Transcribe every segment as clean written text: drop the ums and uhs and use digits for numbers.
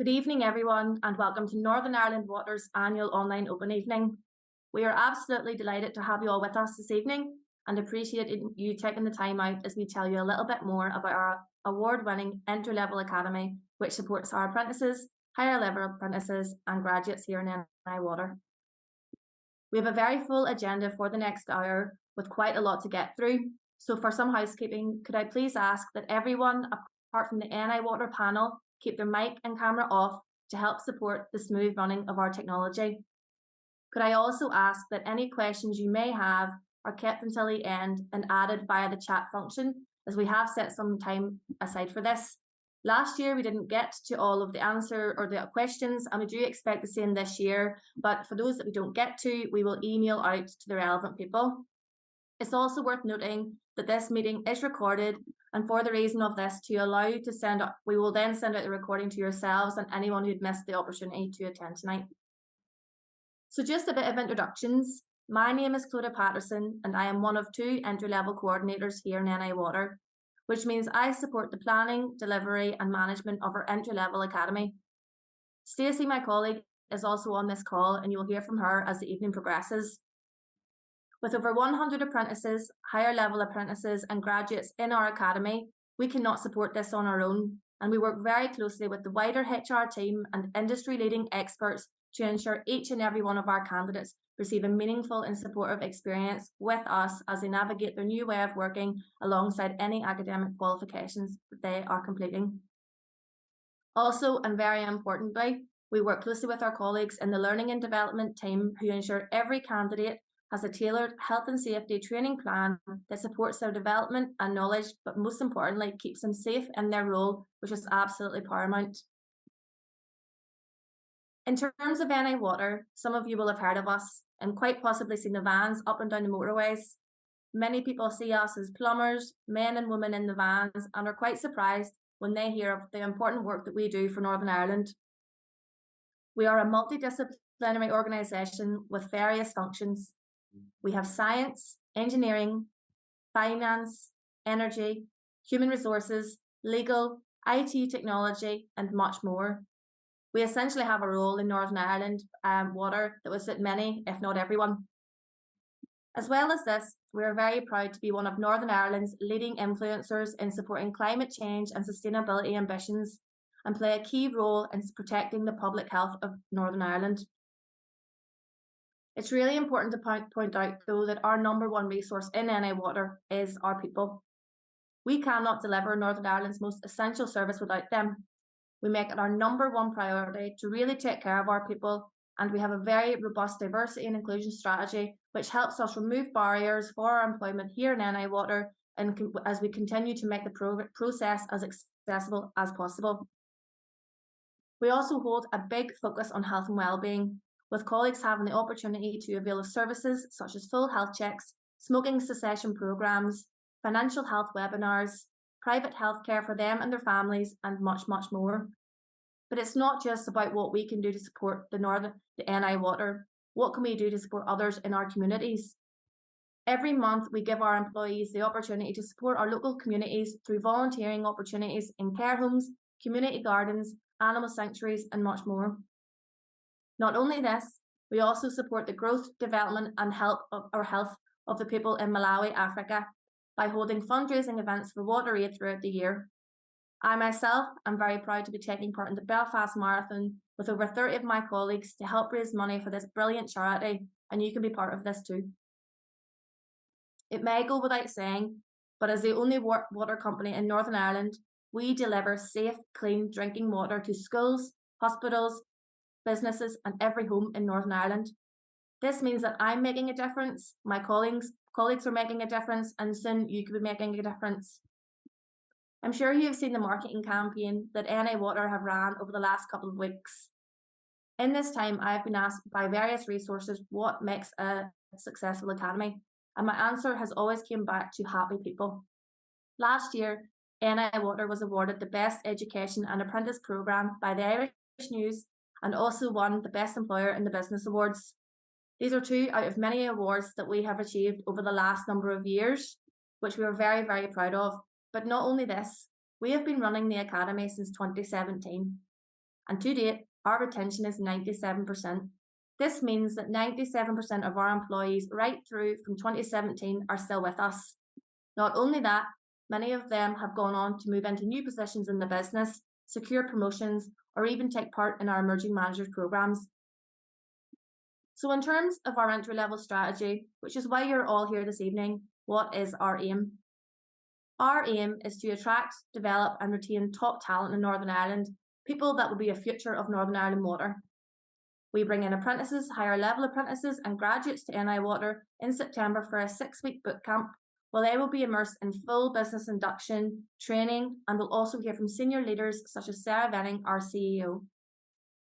Good evening, everyone, and welcome to Northern Ireland Water's annual online open evening. We are absolutely delighted to have you all with us this evening and appreciate you taking the time out as we tell you a little bit more about our award-winning entry-level academy, which supports our apprentices, higher level apprentices and graduates here in NI Water. We have a very full agenda for the next hour with quite a lot to get through. So for some housekeeping, could I please ask that everyone, apart from the NI Water panel, keep their mic and camera off to help support the smooth running of our technology. Could I also ask that any questions you may have are kept until the end and added via the chat function, as we have set some time aside for this. Last year, we didn't get to all of the answer or the questions, and we do expect the same this year, but for those that we don't get to, we will email out to the relevant people. It's also worth noting that this meeting is recorded, and for the reason of this, to allow you to we will then send out the recording to yourselves and anyone who'd missed the opportunity to attend tonight. So just a bit of introductions. My name is Clodagh Patterson, and I am one of two entry-level coordinators here in NI Water, which means I support the planning, delivery and management of our entry-level academy. Stacey, my colleague, is also on this call, and you will hear from her as the evening progresses. With over 100 apprentices, higher level apprentices and graduates in our academy, we cannot support this on our own, and we work very closely with the wider HR team and industry-leading experts to ensure each and every one of our candidates receive a meaningful and supportive experience with us as they navigate their new way of working alongside any academic qualifications that they are completing. Also, and very importantly, we work closely with our colleagues in the learning and development team who ensure every candidate has a tailored health and safety training plan that supports their development and knowledge, but most importantly, keeps them safe in their role, which is absolutely paramount. In terms of NI Water, some of you will have heard of us and quite possibly seen the vans up and down the motorways. Many people see us as plumbers, men and women in the vans, and are quite surprised when they hear of the important work that we do for Northern Ireland. We are a multidisciplinary organisation with various functions. We have science, engineering, finance, energy, human resources, legal, IT technology, and much more. We essentially have a role in Northern Ireland Water that will suit many, if not everyone. As well as this, we are very proud to be one of Northern Ireland's leading influencers in supporting climate change and sustainability ambitions, and play a key role in protecting the public health of Northern Ireland. It's really important to point out, though, that our number one resource in NI Water is our people. We cannot deliver Northern Ireland's most essential service without them. We make it our number one priority to really take care of our people, and we have a very robust diversity and inclusion strategy, which helps us remove barriers for our employment here in NI Water, and as we continue to make the process as accessible as possible. We also hold a big focus on health and wellbeing, with colleagues having the opportunity to avail of services such as full health checks, smoking cessation programmes, financial health webinars, private healthcare for them and their families, and much, much more. But it's not just about what we can do to support the NI Water. What can we do to support others in our communities? Every month, we give our employees the opportunity to support our local communities through volunteering opportunities in care homes, community gardens, animal sanctuaries, and much more. Not only this, we also support the growth, development and health of the people in Malawi, Africa, by holding fundraising events for water aid throughout the year. I myself am very proud to be taking part in the Belfast Marathon with over 30 of my colleagues to help raise money for this brilliant charity, and you can be part of this too. It may go without saying, but as the only water company in Northern Ireland, we deliver safe, clean drinking water to schools, hospitals, businesses and every home in Northern Ireland. This means that I'm making a difference, my colleagues are making a difference, and soon you could be making a difference. I'm sure you have seen the marketing campaign that NI Water have ran over the last couple of weeks. In this time, I've been asked by various resources what makes a successful academy, and my answer has always come back to happy people. Last year, NI Water was awarded the Best Education and Apprentice Programme by the Irish News, and also won the Best Employer in the Business Awards. These are two out of many awards that we have achieved over the last number of years, which we are very, very proud of. But not only this, we have been running the Academy since 2017. and to date, our retention is 97%. This means that 97% of our employees right through from 2017 are still with us. Not only that, many of them have gone on to move into new positions in the business, secure promotions, or even take part in our emerging managers programs. So in terms of our entry-level strategy, which is why you're all here this evening, what is our aim? Our aim is to attract, develop and retain top talent in Northern Ireland, people that will be a future of Northern Ireland Water. We bring in apprentices, higher level apprentices and graduates to NI Water in September for a 6-week bootcamp, where they will be immersed in full business induction, training, and will also hear from senior leaders such as Sarah Venning, our CEO.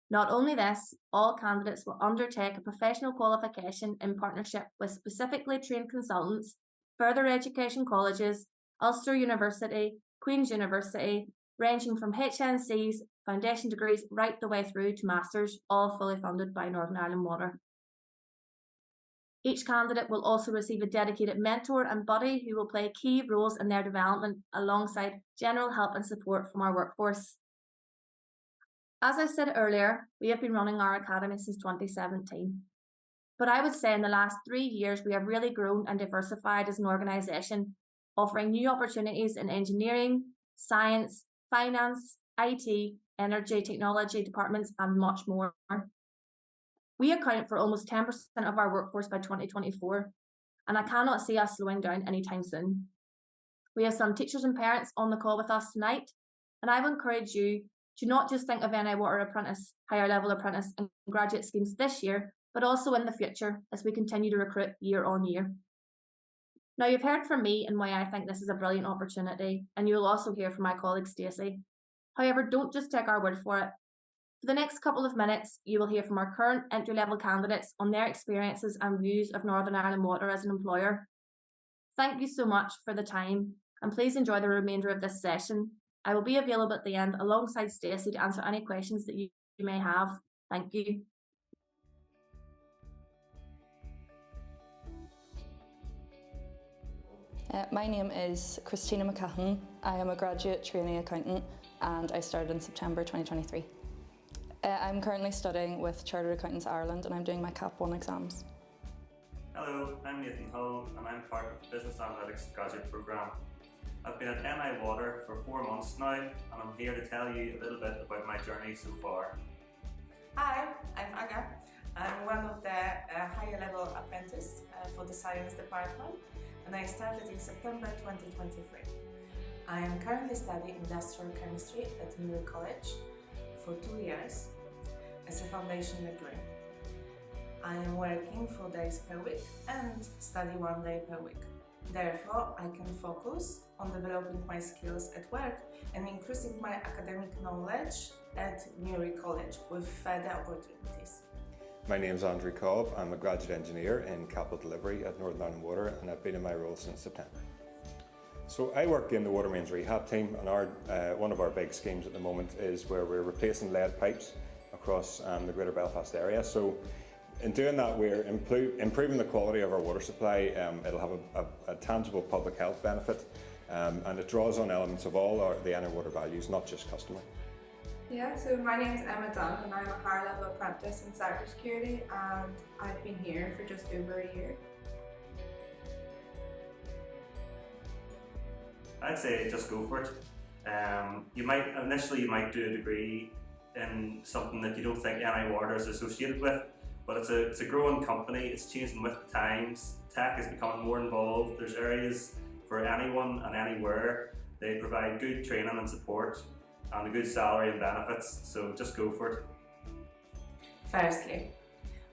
Not only this, all candidates will undertake a professional qualification in partnership with specifically trained consultants, further education colleges, Ulster University, Queen's University, ranging from HNCs, foundation degrees, right the way through to masters, all fully funded by Northern Ireland Water. Each candidate will also receive a dedicated mentor and buddy who will play key roles in their development alongside general help and support from our workforce. As I said earlier, we have been running our academy since 2017. But I would say in the last 3 years, we have really grown and diversified as an organisation, offering new opportunities in engineering, science, finance, IT, energy, technology departments, and much more. We account for almost 10% of our workforce by 2024, and I cannot see us slowing down anytime soon. We have some teachers and parents on the call with us tonight, and I would encourage you to not just think of NI Water apprentice, higher level apprentice and graduate schemes this year, but also in the future as we continue to recruit year on year. Now you've heard from me and why I think this is a brilliant opportunity, and you will also hear from my colleague Stacey. However, don't just take our word for it. For the next couple of minutes, you will hear from our current entry-level candidates on their experiences and views of Northern Ireland Water as an employer. Thank you so much for the time, and please enjoy the remainder of this session. I will be available at the end alongside Stacey to answer any questions that you may have. Thank you. My name is Christina McCahan. I am a graduate trainee accountant and I started in September 2023. I'm currently studying with Chartered Accountants Ireland and I'm doing my CAP 1 exams. Hello, I'm Nathan Hull and I'm part of the Business Analytics graduate programme. I've been at NI Water for 4 months now and I'm here to tell you a little bit about my journey so far. Hi, I'm Aga. I'm one of the higher level apprentices for the science department and I started in September 2023. I am currently studying industrial chemistry at New College for 2 years as a foundation degree. I am working 4 days per week and study 1 day per week. Therefore, I can focus on developing my skills at work and increasing my academic knowledge at Newry College with further opportunities. My name is Andrew Cobb. I'm a graduate engineer in capital delivery at Northern Ireland Water and I've been in my role since September. So I work in the water mains rehab team and one of our big schemes at the moment is where we're replacing lead pipes across the Greater Belfast area. So in doing that, we're improving the quality of our water supply. It'll have a tangible public health benefit and it draws on elements of all the NI Water values, not just customer. Yeah, so my name is Emma Dunn and I'm a higher level apprentice in cybersecurity and I've been here for just over a year. I'd say just go for it. You might do a degree in something that you don't think NI Water is associated with, but it's a growing company, it's changing with the times, tech is becoming more involved, there's areas for anyone and anywhere, they provide good training and support and a good salary and benefits, so just go for it. Firstly,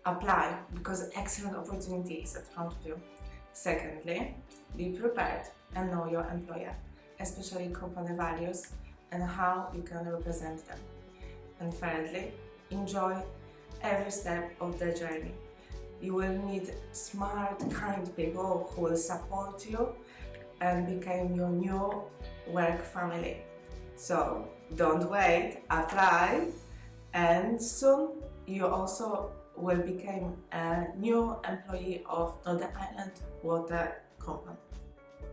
apply because excellent opportunity is in front of you. Secondly, be prepared and know your employer, especially company values and how you can represent them. And thirdly, enjoy every step of the journey. You will meet smart, kind people who will support you and become your new work family. So don't wait, apply, and soon you also will become a new employee of Northern Ireland Water Company.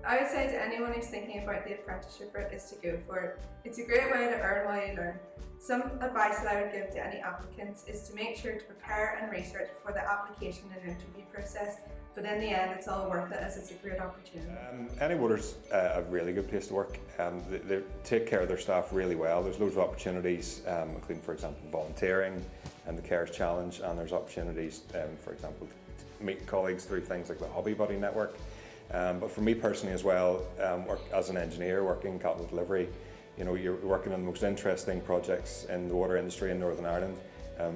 I would say to anyone who's thinking about the apprenticeship route is to go for it. It's a great way to earn while you learn. Some advice that I would give to any applicants is to make sure to prepare and research for the application and interview process, but in the end it's all worth it as it's a great opportunity. NI Water's a really good place to work. They take care of their staff really well. There's loads of opportunities, including, for example, volunteering and the Cares Challenge, and there's opportunities, for example, to meet colleagues through things like the Hobby Buddy network. But for me personally as well, work as an engineer working in capital delivery, you know, you're working on the most interesting projects in the water industry in Northern Ireland,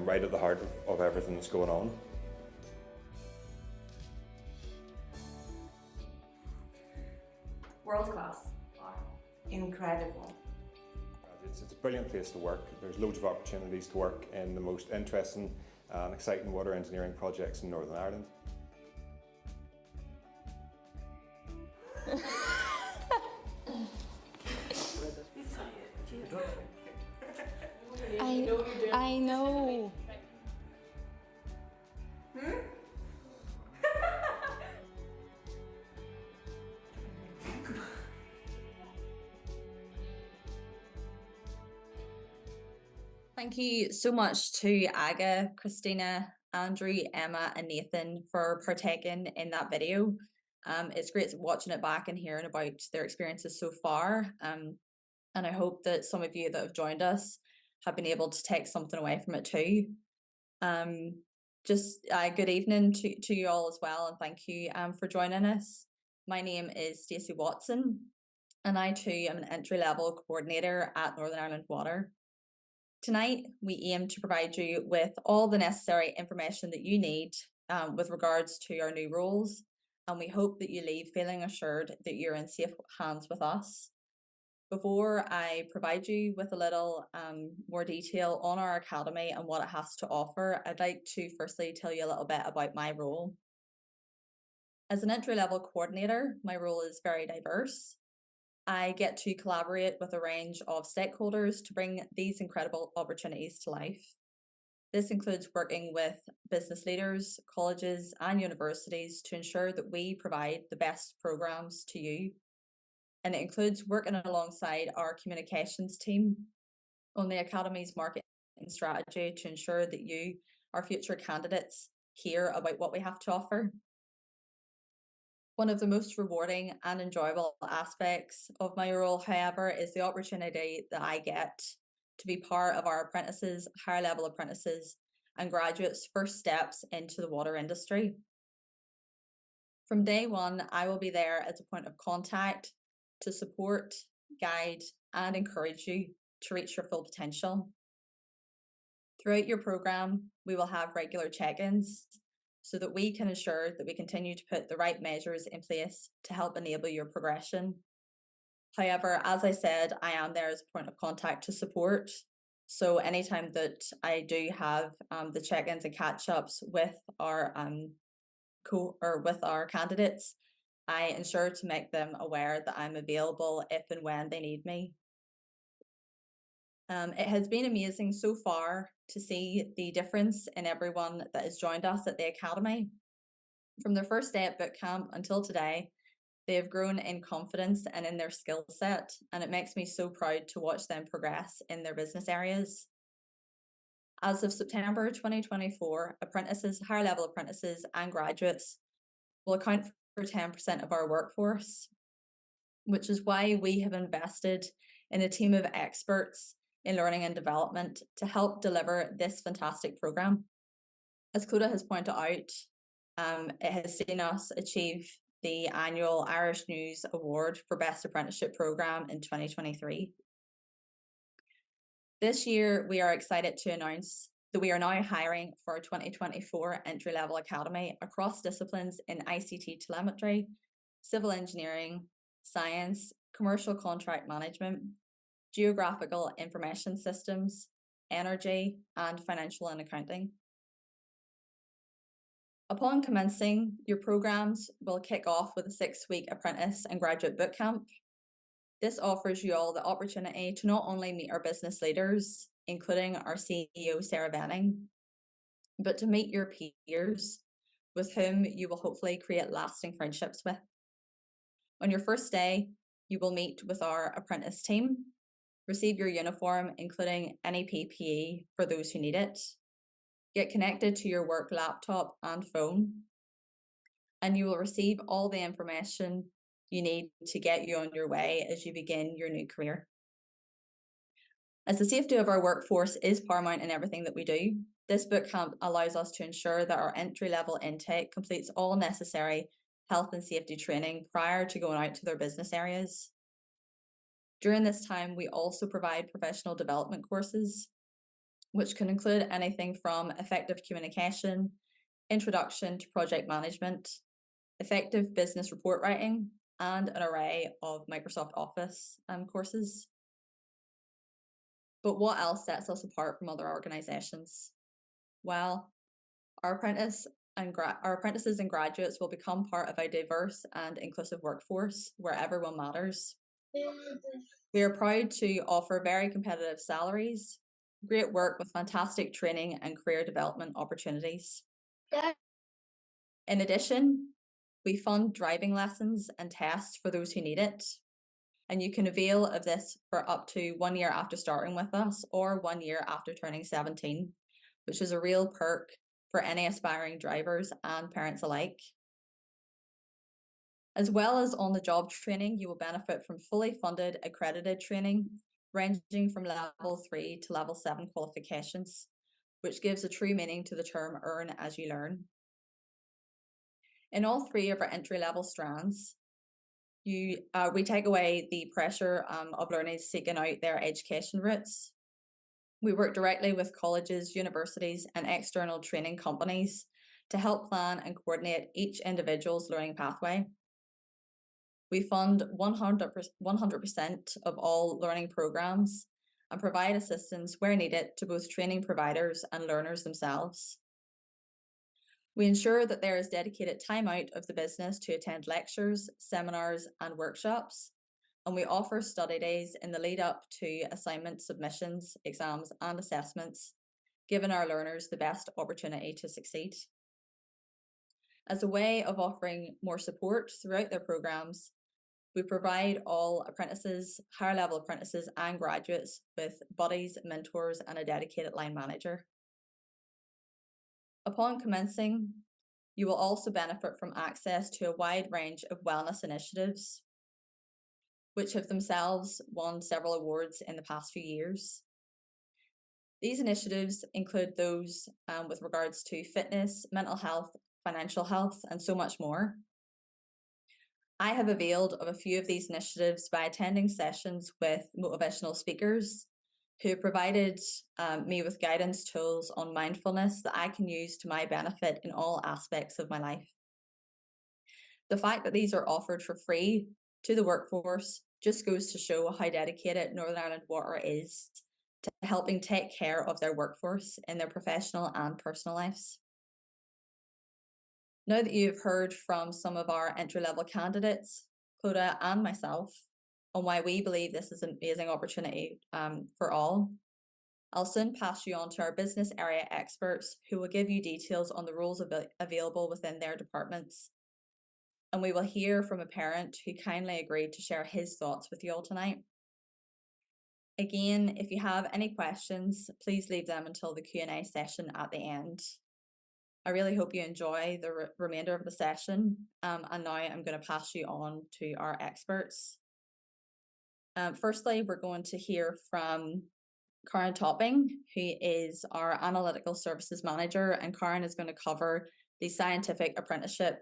right at the heart of everything that's going on. World class. Incredible. It's a brilliant place to work. There's loads of opportunities to work in the most interesting and exciting water engineering projects in Northern Ireland. I know. Thank you so much to Aga, Christina, Andrew, Emma and Nathan for partaking in that video. It's great watching it back and hearing about their experiences so far. And I hope that some of you that have joined us have been able to take something away from it too. Good evening to you all as well, and thank you for joining us. My name is Stacey Watson, and I too am an entry-level coordinator at Northern Ireland Water. Tonight, we aim to provide you with all the necessary information that you need with regards to our new roles, and we hope that you leave feeling assured that you're in safe hands with us. Before I provide you with a little more detail on our academy and what it has to offer, I'd like to firstly tell you a little bit about my role. As an entry-level coordinator, my role is very diverse. I get to collaborate with a range of stakeholders to bring these incredible opportunities to life. This includes working with business leaders, colleges and universities to ensure that we provide the best programmes to you. And it includes working alongside our communications team on the Academy's marketing strategy to ensure that you, our future candidates, hear about what we have to offer. One of the most rewarding and enjoyable aspects of my role, however, is the opportunity that I get to be part of our apprentices, higher level apprentices and graduates' first steps into the water industry. From day one, I will be there as a point of contact to support, guide and encourage you to reach your full potential. Throughout your programme, we will have regular check-ins so that we can ensure that we continue to put the right measures in place to help enable your progression. However, as I said, I am there as a point of contact to support. So anytime that I do have the check-ins and catch-ups with our with our candidates, I ensure to make them aware that I'm available if and when they need me. It has been amazing so far to see the difference in everyone that has joined us at the Academy. From their first day at boot camp until today, they have grown in confidence and in their skill set, and it makes me so proud to watch them progress in their business areas. As of September 2024, apprentices, higher level apprentices and graduates will account for 10% of our workforce, which is why we have invested in a team of experts in learning and development to help deliver this fantastic programme. As Clodagh has pointed out, it has seen us achieve the annual Irish News Award for Best Apprenticeship Programme in 2023. This year, we are excited to announce that we are now hiring for our 2024 entry-level academy across disciplines in ICT telemetry, civil engineering, science, commercial contract management, geographical information systems, energy, and financial and accounting. Upon commencing, your programmes will kick off with a 6-week apprentice and graduate bootcamp. This offers you all the opportunity to not only meet our business leaders, including our CEO, Sarah Benning, but to meet your peers with whom you will hopefully create lasting friendships with. On your first day, you will meet with our apprentice team, receive your uniform, including any PPE for those who need it, get connected to your work laptop and phone, and you will receive all the information you need to get you on your way as you begin your new career. As the safety of our workforce is paramount in everything that we do, this bootcamp allows us to ensure that our entry-level intake completes all necessary health and safety training prior to going out to their business areas. During this time, we also provide professional development courses, which can include anything from effective communication, introduction to project management, effective business report writing, and an array of Microsoft Office courses. But what else sets us apart from other organisations? Well, our apprentices and graduates will become part of a diverse and inclusive workforce where everyone matters. We are proud to offer very competitive salaries, great work with fantastic training and career development opportunities. In addition, we fund driving lessons and tests for those who need it, and you can avail of this for up to 1 year after starting with us or 1 year after turning 17, which is a real perk for any aspiring drivers and parents alike. As well as on-the-job training, you will benefit from fully funded accredited training, ranging from level 3 to level 7 qualifications, which gives a true meaning to the term earn as you learn. In all three of our entry-level strands, we take away the pressure of learners seeking out their education routes. We work directly with colleges, universities, and external training companies to help plan and coordinate each individual's learning pathway. We fund 100% of all learning programs and provide assistance where needed to both training providers and learners themselves. We ensure that there is dedicated time out of the business to attend lectures, seminars, and workshops, and we offer study days in the lead up to assignment submissions, exams, and assessments, giving our learners the best opportunity to succeed. As a way of offering more support throughout their programs, we provide all apprentices, higher level apprentices, and graduates with buddies, mentors, and a dedicated line manager. Upon commencing, you will also benefit from access to a wide range of wellness initiatives, which have themselves won several awards in the past few years. These initiatives include those with regards to fitness, mental health, financial health, and so much more. I have availed of a few of these initiatives by attending sessions with motivational speakers who provided me with guidance tools on mindfulness that I can use to my benefit in all aspects of my life. The fact that these are offered for free to the workforce just goes to show how dedicated Northern Ireland Water is to helping take care of their workforce in their professional and personal lives. Now that you've heard from some of our entry-level candidates, Clodagh and myself, on why we believe this is an amazing opportunity for all, I'll soon pass you on to our business area experts who will give you details on the roles available within their departments. And we will hear from a parent who kindly agreed to share his thoughts with you all tonight. Again, if you have any questions, please leave them until the Q&A session at the end. I really hope you enjoy the remainder of the session. And now I'm going to pass you on to our experts. Firstly, we're going to hear from Karen Topping, who is our Analytical Services Manager, and Karen is going to cover the Scientific Apprenticeship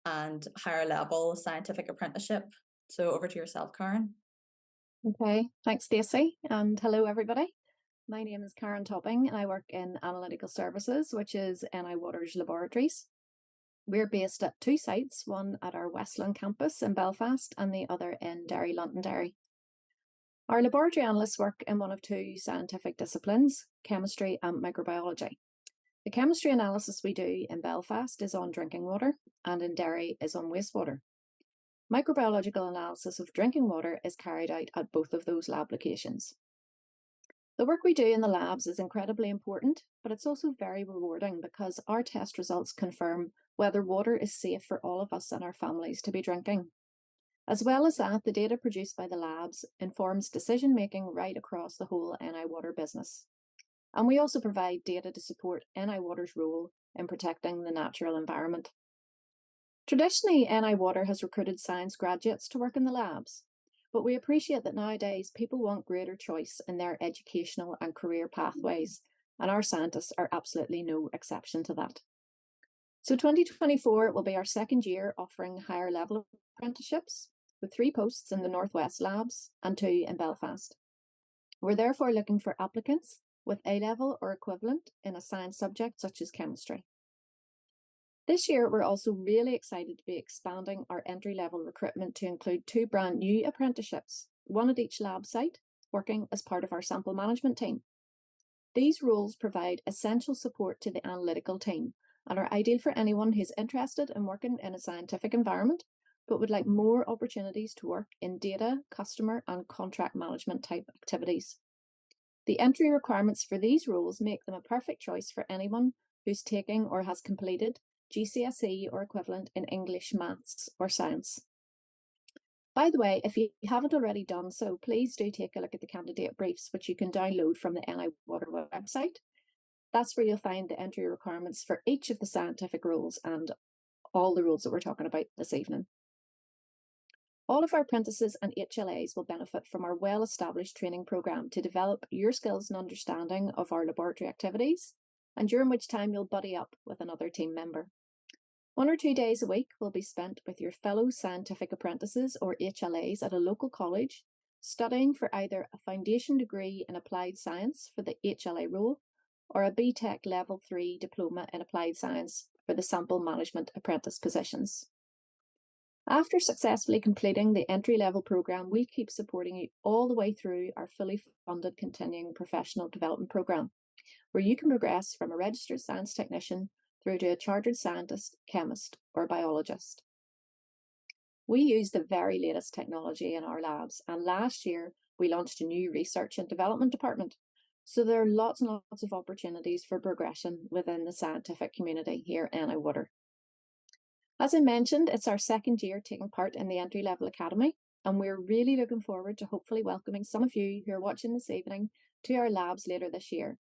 and Higher Level Scientific Apprenticeship. So over to yourself, Karen. Okay, thanks Stacey, and hello everybody. My name is Karen Topping and I work in Analytical Services, which is NI Water's laboratories. We're based at two sites, one at our Westland campus in Belfast and the other in Derry, Londonderry. Our laboratory analysts work in one of two scientific disciplines, chemistry and microbiology. The chemistry analysis we do in Belfast is on drinking water and in Derry is on wastewater. Microbiological analysis of drinking water is carried out at both of those lab locations. The work we do in the labs is incredibly important, but it's also very rewarding because our test results confirm whether water is safe for all of us and our families to be drinking. As well as that, the data produced by the labs informs decision-making right across the whole NI Water business. And we also provide data to support NI Water's role in protecting the natural environment. Traditionally, NI Water has recruited science graduates to work in the labs, but we appreciate that nowadays people want greater choice in their educational and career pathways, and our scientists are absolutely no exception to that. So 2024 will be our second year offering higher level apprenticeships, with 3 posts in the Northwest Labs and 2 in Belfast. We're therefore looking for applicants with A-level or equivalent in a science subject such as chemistry. This year, we're also really excited to be expanding our entry-level recruitment to include 2 brand new apprenticeships, 1 at each lab site, working as part of our sample management team. These roles provide essential support to the analytical team and are ideal for anyone who's interested in working in a scientific environment, but would like more opportunities to work in data, customer, and contract management type activities. The entry requirements for these roles make them a perfect choice for anyone who's taking or has completed GCSE or equivalent in English, maths, or science. By the way, if you haven't already done so, please do take a look at the candidate briefs, which you can download from the NI Water website. That's where you'll find the entry requirements for each of the scientific roles and all the roles that we're talking about this evening. All of our apprentices and HLAs will benefit from our well-established training programme to develop your skills and understanding of our laboratory activities, and during which time you'll buddy up with another team member. 1 or 2 days a week will be spent with your fellow scientific apprentices or HLAs at a local college, studying for either a foundation degree in applied science for the HLA role or a BTEC Level 3 diploma in applied science for the sample management apprentice positions. After successfully completing the entry-level programme, we'll keep supporting you all the way through our fully funded continuing professional development programme, where you can progress from a registered science technician through to a chartered scientist, chemist, or biologist. We use the very latest technology in our labs, and last year we launched a new research and development department. So there are lots and lots of opportunities for progression within the scientific community here at NI Water. As I mentioned, it's our second year taking part in the entry-level academy, and we're really looking forward to hopefully welcoming some of you who are watching this evening to our labs later this year.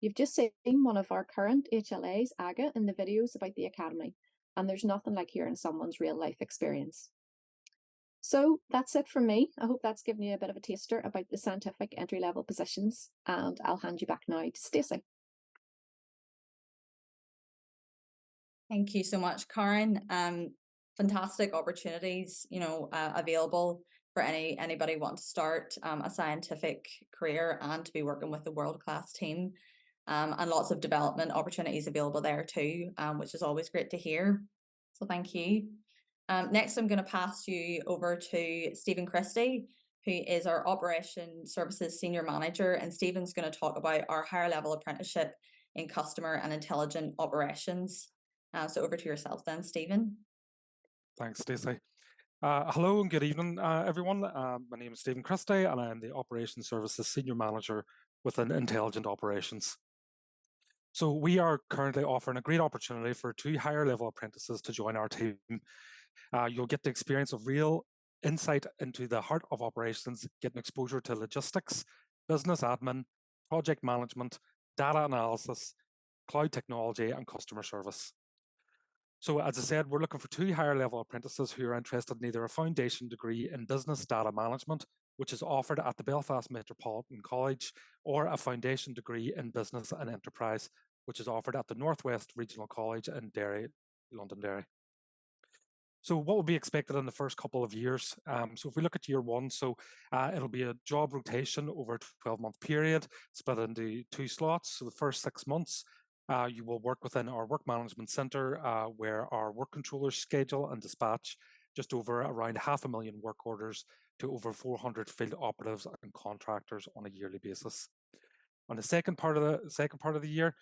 You've just seen one of our current HLAs, Aga, in the videos about the academy, and there's nothing like hearing someone's real-life experience. So that's it from me. I hope that's given you a bit of a taster about the scientific entry-level positions, and I'll hand you back now to Stacey. Thank you so much, Karen. Fantastic opportunities, available for anybody wanting to start a scientific career and to be working with a world-class team, and lots of development opportunities available there too, which is always great to hear. So thank you. Next, I'm going to pass you over to Stephen Christie, who is our Operation Services Senior Manager, and Stephen's going to talk about our higher level apprenticeship in customer and intelligent operations. So over to yourself then, Stephen. Thanks, Stacey. Hello and good evening, everyone. My name is Stephen Christie, and I am the Operations Services Senior Manager within Intelligent Operations. So we are currently offering a great opportunity for 2 higher level apprentices to join our team. You'll get the experience of real insight into the heart of operations, getting exposure to logistics, business admin, project management, data analysis, cloud technology, and customer service. So as I said, we're looking for 2 higher level apprentices who are interested in either a foundation degree in business data management, which is offered at the Belfast Metropolitan College, or a foundation degree in business and enterprise, which is offered at the Northwest Regional College in Derry, Londonderry. So what will be expected in the first couple of years? So if we look at year 1, it'll be a job rotation over a 12-month period, split into 2 slots. So the first 6 months, you will work within our work management centre, where our work controllers schedule and dispatch just over around 500,000 work orders to over 400 field operatives and contractors on a yearly basis. On the second part of the year,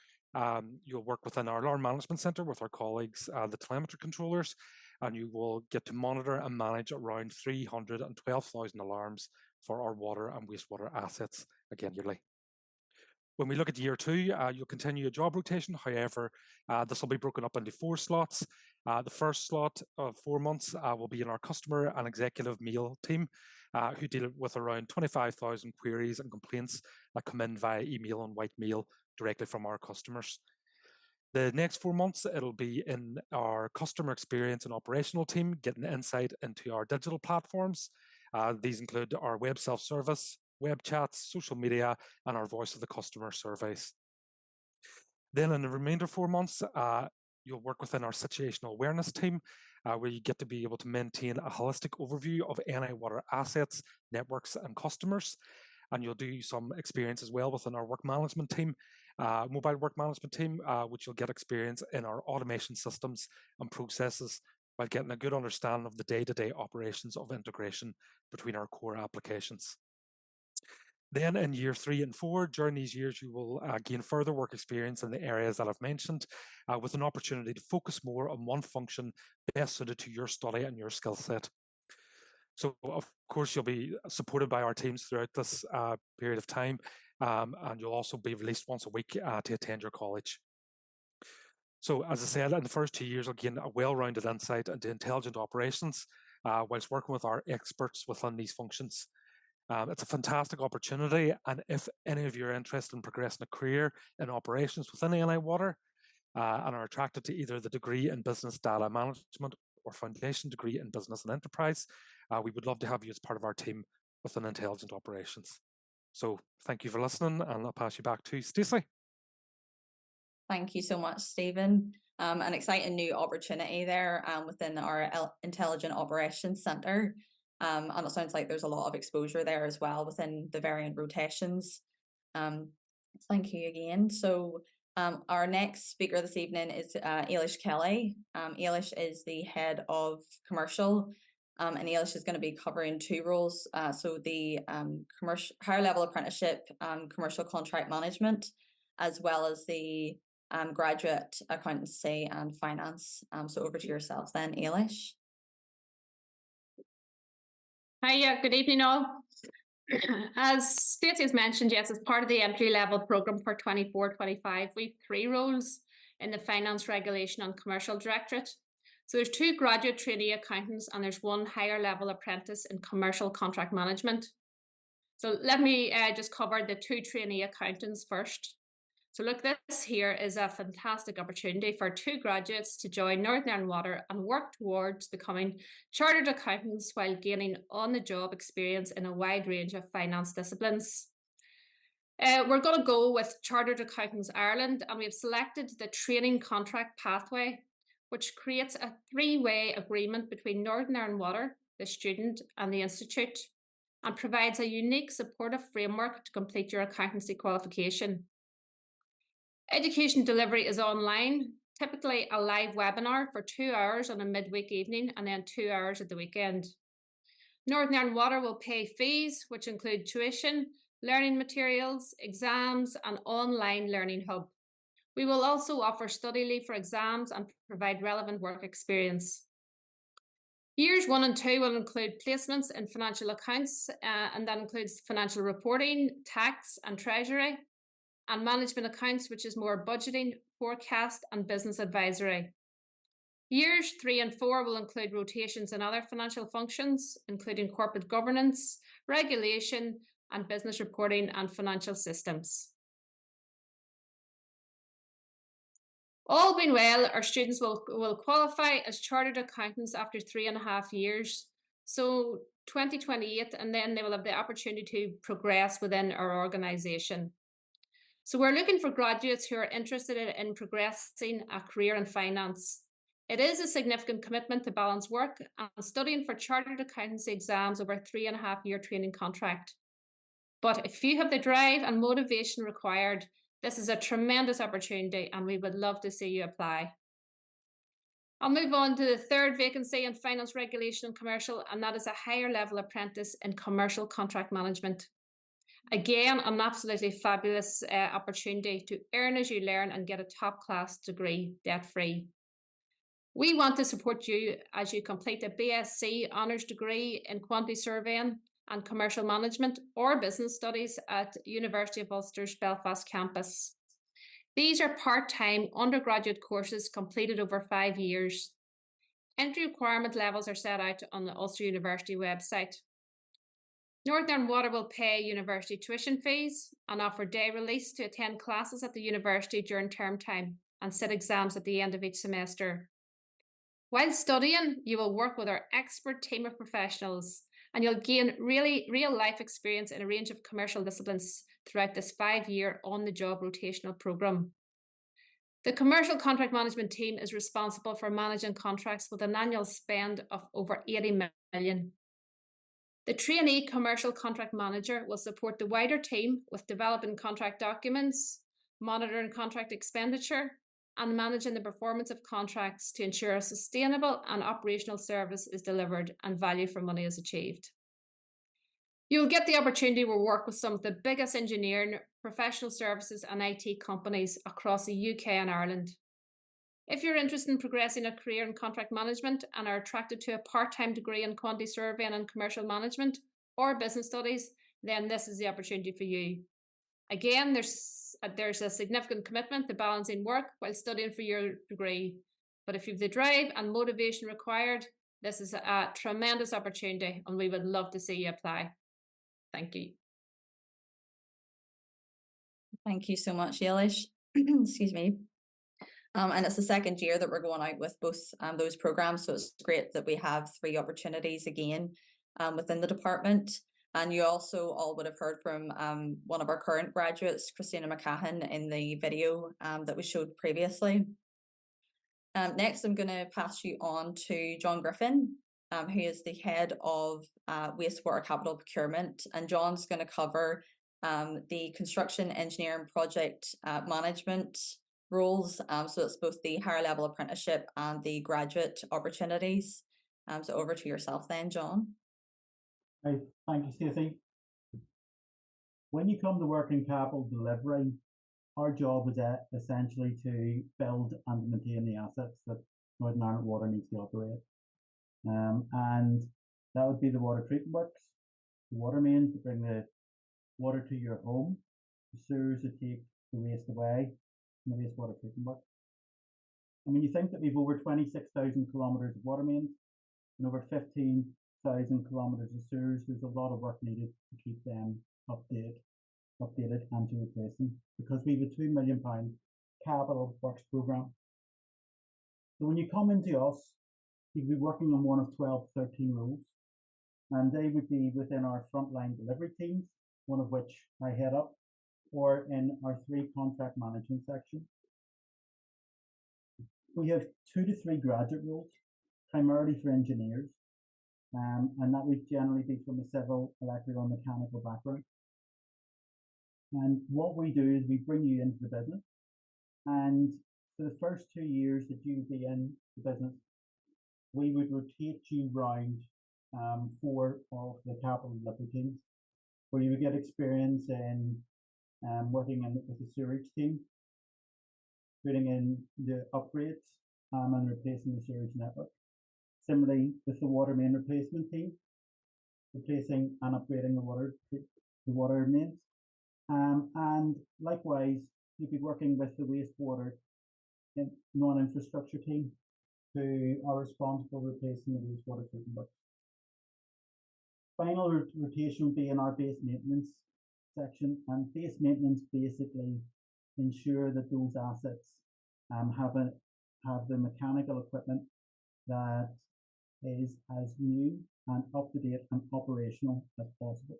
you'll work within our alarm management centre with our colleagues, the telemetry controllers, and you will get to monitor and manage around 312,000 alarms for our water and wastewater assets again yearly. When we look at year 2, you'll continue your job rotation. However, this will be broken up into 4 slots. The first slot of 4 months will be in our customer and executive mail team, who deal with around 25,000 queries and complaints that come in via email and white mail directly from our customers. The next 4 months, it'll be in our customer experience and operational team, getting insight into our digital platforms. These include our web self-service, web chats, social media, and our voice of the customer surveys. Then in the remainder 4 months, you'll work within our situational awareness team, where you get to be able to maintain a holistic overview of NI Water assets, networks, and customers. And you'll do some experience as well within our work management team, mobile work management team, which you'll get experience in our automation systems and processes while getting a good understanding of the day-to-day operations of integration between our core applications. Then in year 3 and 4, during these years, you will gain further work experience in the areas that I've mentioned, with an opportunity to focus more on one function best suited to your study and your skill set. So, of course, you'll be supported by our teams throughout this period of time, and you'll also be released once a week to attend your college. So, as I said, in the first 2 years, you'll gain a well-rounded insight into intelligent operations, whilst working with our experts within these functions. It's a fantastic opportunity, and if any of you are interested in progressing a career in operations within NI Water and are attracted to either the degree in business data management or foundation degree in business and enterprise, we would love to have you as part of our team within intelligent operations. So thank you for listening, and I'll pass you back to Stacey. Thank you so much, Stephen. An exciting new opportunity there within our Intelligent Operations Centre. And it sounds like there's a lot of exposure there as well within the variant rotations. Thank you again. So our next speaker this evening is Ailish Kelly. Ailish is the head of commercial, and Ailish is going to be covering 2 roles. So the higher level apprenticeship, commercial contract management, as well as the graduate accountancy and finance. So over to yourself then, Ailish. Hi, good evening all. As Stacey has mentioned, yes, as part of the entry-level programme for 24-25, we have 3 roles in the Finance, Regulation and Commercial Directorate. So there's 2 graduate trainee accountants and there's 1 higher-level apprentice in commercial contract management. So let me just cover the 2 trainee accountants first. So look, this here is a fantastic opportunity for 2 graduates to join Northern Ireland Water and work towards becoming chartered accountants while gaining on-the-job experience in a wide range of finance disciplines. We're going to go with Chartered Accountants Ireland, and we've selected the training contract pathway, which creates a 3-way agreement between Northern Ireland Water, the student, and the institute, and provides a unique supportive framework to complete your accountancy qualification. Education delivery is online, typically a live webinar for 2 hours on a midweek evening and then 2 hours at the weekend. Northern Ireland Water will pay fees, which include tuition, learning materials, exams, and online learning hub. We will also offer study leave for exams and provide relevant work experience. Years 1 and 2 will include placements in financial accounts, and that includes financial reporting, tax and treasury, and management accounts, which is more budgeting, forecast and business advisory. Years 3 and 4 will include rotations in other financial functions, including corporate governance, regulation, and business reporting and financial systems. All being well, our students will qualify as chartered accountants after 3.5 years, so 2028, and then they will have the opportunity to progress within our organisation. So we're looking for graduates who are interested in progressing a career in finance. It is a significant commitment to balance work and studying for chartered accountancy exams over a 3.5-year training contract. But if you have the drive and motivation required, this is a tremendous opportunity and we would love to see you apply. I'll move on to the 3rd vacancy in Finance, Regulation and Commercial, and that is a higher level apprentice in commercial contract management. Again, an absolutely fabulous opportunity to earn as you learn and get a top-class degree debt-free. We want to support you as you complete a BSc Honours degree in Quantity Surveying and Commercial Management or Business Studies at University of Ulster's Belfast campus. These are part-time undergraduate courses completed over 5 years. Entry requirement levels are set out on the Ulster University website. Northern Ireland Water will pay university tuition fees and offer day release to attend classes at the university during term time and sit exams at the end of each semester. While studying, you will work with our expert team of professionals and you'll gain really real-life experience in a range of commercial disciplines throughout this 5-year on-the-job rotational programme. The Commercial Contract Management team is responsible for managing contracts with an annual spend of over 80 million. The trainee Commercial Contract Manager will support the wider team with developing contract documents, monitoring contract expenditure, and managing the performance of contracts to ensure a sustainable and operational service is delivered and value for money is achieved. You will get the opportunity to work with some of the biggest engineering, professional services and IT companies across the UK and Ireland. If you're interested in progressing a career in contract management and are attracted to a part-time degree in quantity surveying and commercial management or business studies, then this is the opportunity for you. Again, there's a significant commitment to balancing work while studying for your degree. But if you've the drive and motivation required, this is a tremendous opportunity and we would love to see you apply. Thank you. Thank you so much, Yaelish. Excuse me. And it's the second year that we're going out with both those programs, so it's great that we have 3 opportunities again within the department. And you also all would have heard from one of our current graduates, Christina McCahan, in the video that we showed previously. Next, I'm going to pass you on to John Griffin, who is the head of wastewater capital procurement. And John's going to cover the construction, engineering, project management roles. So it's both the higher level apprenticeship and the graduate opportunities. So over to yourself then, John. Right. Thank you, Stacey. When you come to work in capital delivery, our job is essentially to build and maintain the assets that Northern Ireland Water needs to operate. And that would be the water treatment works, the water mains to bring the water to your home, the sewers that take the waste away, and the wastewater treatment works. And when you think that we've over 26,000 kilometres of water mains and over 15,000 kilometres of sewers, there's a lot of work needed to keep them updated and to replace them, because we have a £2 million capital works programme. So when you come into us, you'll be working on one of 12 to 13 roles, and they would be within our frontline delivery teams, one of which I head up, or in our 3 contract management sections. We have 2 to 3 graduate roles, primarily for engineers, and that would generally be from a civil, electrical, and mechanical background. And what we do is we bring you into the business, and for the first 2 years that you would be in the business, we would rotate you round 4 of the capital delivery teams, where you would get experience in working with the sewerage team, putting in the upgrades and replacing the sewerage network. Similarly, with the water main replacement team, replacing and upgrading the water mains. And likewise, you'd be working with the wastewater non-infrastructure team, who are responsible for replacing the wastewater treatment works. Final rotation would be in our base maintenance section, and base maintenance basically ensure that those assets have the mechanical equipment that is as new and up to date and operational as possible.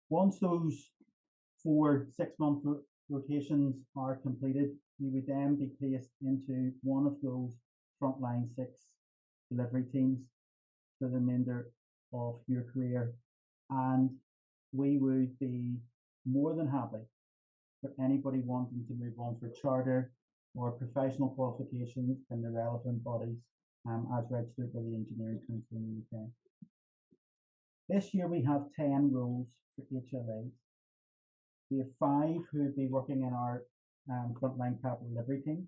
Once those 4 6-month rotations are completed, you would then be placed into one of those frontline 6 delivery teams for the remainder of your career. And we would be more than happy for anybody wanting to move on for charter or professional qualifications in the relevant bodies as registered by the Engineering Council in the UK. This year we have 10 roles for HLAs. We have 5 who would be working in our frontline capital delivery team,